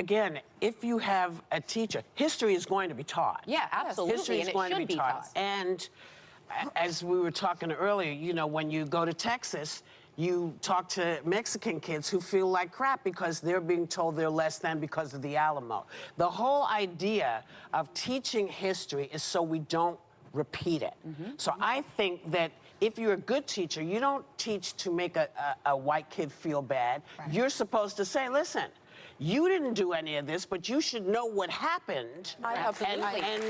again, if you have a teacher, history is going to be taught. Yeah, absolutely. History is going to be taught. And as we were talking earlier, you know, when you go to Texas, you talk to Mexican kids who feel like crap because they're being told they're less than because of the Alamo. The whole idea of teaching history is so we don't repeat it. So I think that if you're a good teacher, you don't teach to make a white kid feel bad. Right. You're supposed to say, listen, you didn't do any of this, but you should know what happened. And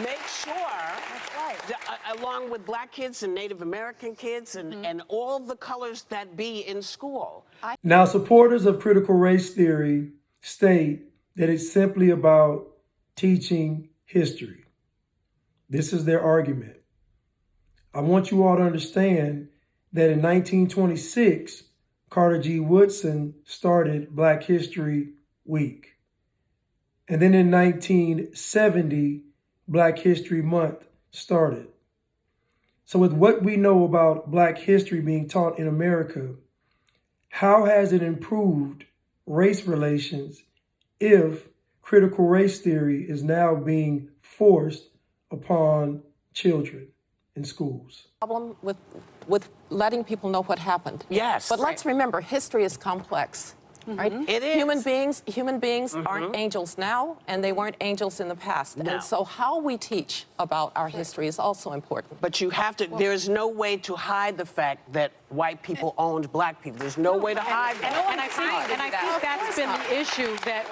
make sure, along with black kids and Native American kids and all the colors that be in school. Now, supporters of critical race theory state that it's simply about teaching history. This is their argument. I want you all to understand that in 1926, Carter G. Woodson started Black History Week. And then in 1970, Black History Month started. So with what we know about Black history being taught in America, how has it improved race relations if critical race theory is now being forced upon children in schools? Problem with letting people know what happened. Yes. But let's remember, history is complex. Right? It is. Human beings aren't angels now, and they weren't angels in the past. No. And so how we teach about our history is also important. But you have to, there's no way to hide the fact that white people owned black people. There's no way to hide that. And I think that's been the issue, that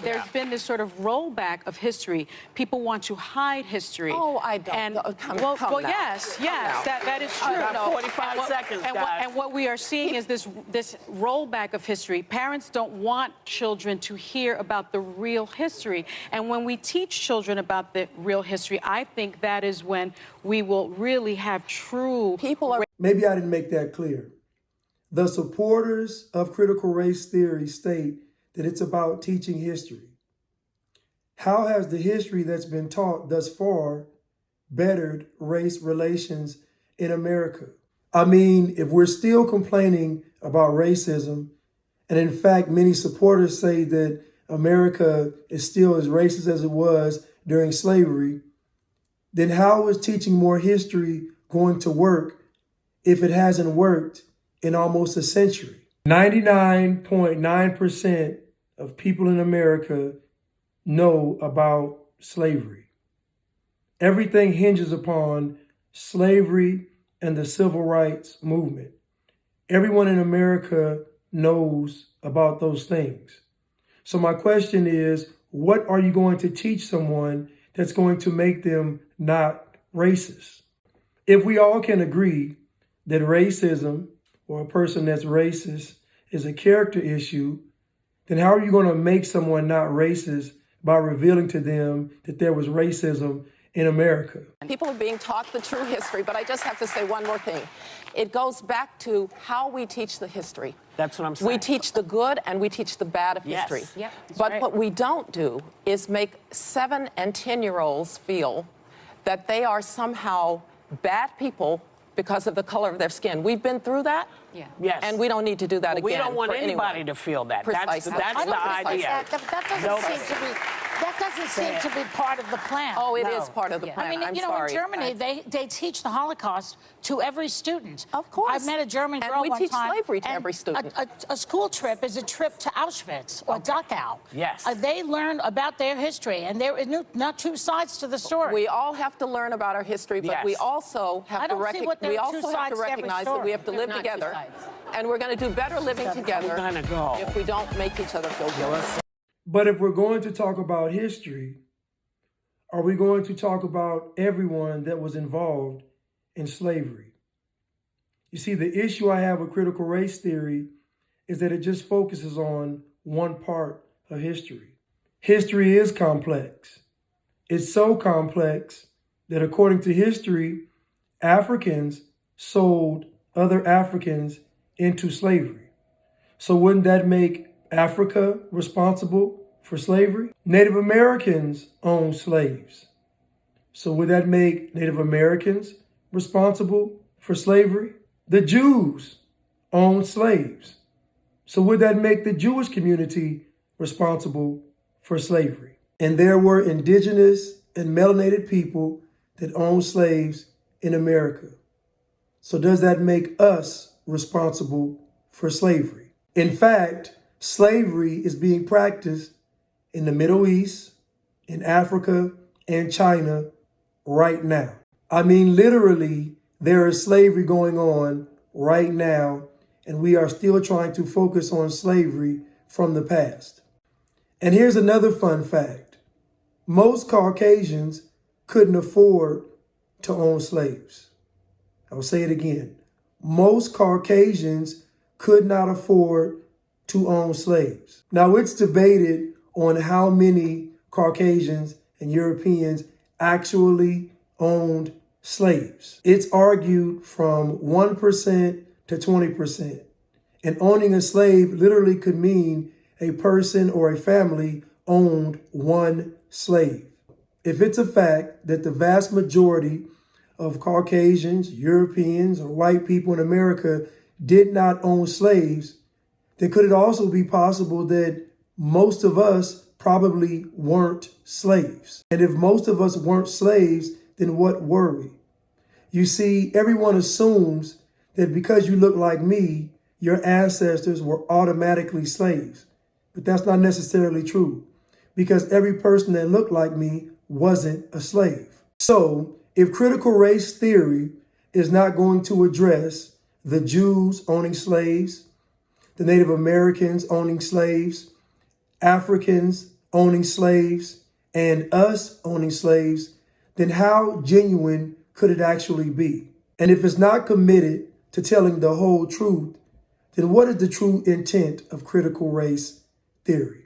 there's been this sort of rollback of history. People want to hide history. Oh, I don't. And, Come now. yes, that is true. About 45 seconds, guys. And what we are seeing is this rollback of history. Parents don't want children to hear about the real history. And when we teach children about the real history, I think that is when we will really have true... Maybe I didn't make that clear. The supporters of critical race theory state that it's about teaching history. How has the history that's been taught thus far bettered race relations in America? I mean, if we're still complaining about racism, and in fact, many supporters say that America is still as racist as it was during slavery, then how is teaching more history going to work if it hasn't worked in almost a century? 99.9% of people in America know about slavery. Everything hinges upon slavery and the civil rights movement. Everyone in America knows about those things. So my question is, what are you going to teach someone that's going to make them not racist? If we all can agree that racism or a person that's racist is a character issue, then how are you going to make someone not racist by revealing to them that there was racism in America? People are being taught the true history, but I just have to say one more thing. It goes back to how we teach the history. That's what I'm saying. We teach the good and we teach the bad of history. Yep, but what we don't do is make 7- and 10-year-olds feel that they are somehow bad people because of the color of their skin. We've been through that. Yeah. Yes. And we don't need to do that again. We don't want anybody to feel that. Precisely. That's the idea. That doesn't seem to be part of the plan. Oh, it is part of the plan. I mean, you know, in Germany, they teach the Holocaust to every student. Of course. I met a German girl one time. And we teach slavery to every student. A school trip is a trip to Auschwitz or Dachau. Yes. They learn about their history, and there are not two sides to the story. We all have to learn about our history, but we also have to recognize that we have to live together. And we're going to do better living together if we don't make each other feel guilty. But if we're going to talk about history, are we going to talk about everyone that was involved in slavery? You see, the issue I have with critical race theory is that it just focuses on one part of history. History is complex. It's so complex that according to history, Africans sold other Africans into slavery. So wouldn't that make Africa responsible for slavery? Native Americans owned slaves. So would that make Native Americans responsible for slavery? The Jews owned slaves. So would that make the Jewish community responsible for slavery? And there were indigenous and melanated people that owned slaves in America. So does that make us responsible for slavery? In fact, slavery is being practiced in the Middle East, in Africa, and China right now. I mean, literally, there is slavery going on right now, and we are still trying to focus on slavery from the past. And here's another fun fact. Most Caucasians couldn't afford to own slaves. I'll say it again. Most Caucasians could not afford to own slaves. Now, it's debated on how many Caucasians and Europeans actually owned slaves. It's argued from 1% to 20%. And owning a slave literally could mean a person or a family owned one slave. If it's a fact that the vast majority of Caucasians, Europeans, or white people in America did not own slaves, then could it also be possible that most of us probably weren't slaves? And if most of us weren't slaves, then what were we? You see, everyone assumes that because you look like me, your ancestors were automatically slaves. But that's not necessarily true, because every person that looked like me wasn't a slave. So if critical race theory is not going to address the Jews owning slaves, the Native Americans owning slaves, Africans owning slaves, and us owning slaves, then how genuine could it actually be? And if it's not committed to telling the whole truth, then what is the true intent of critical race theory?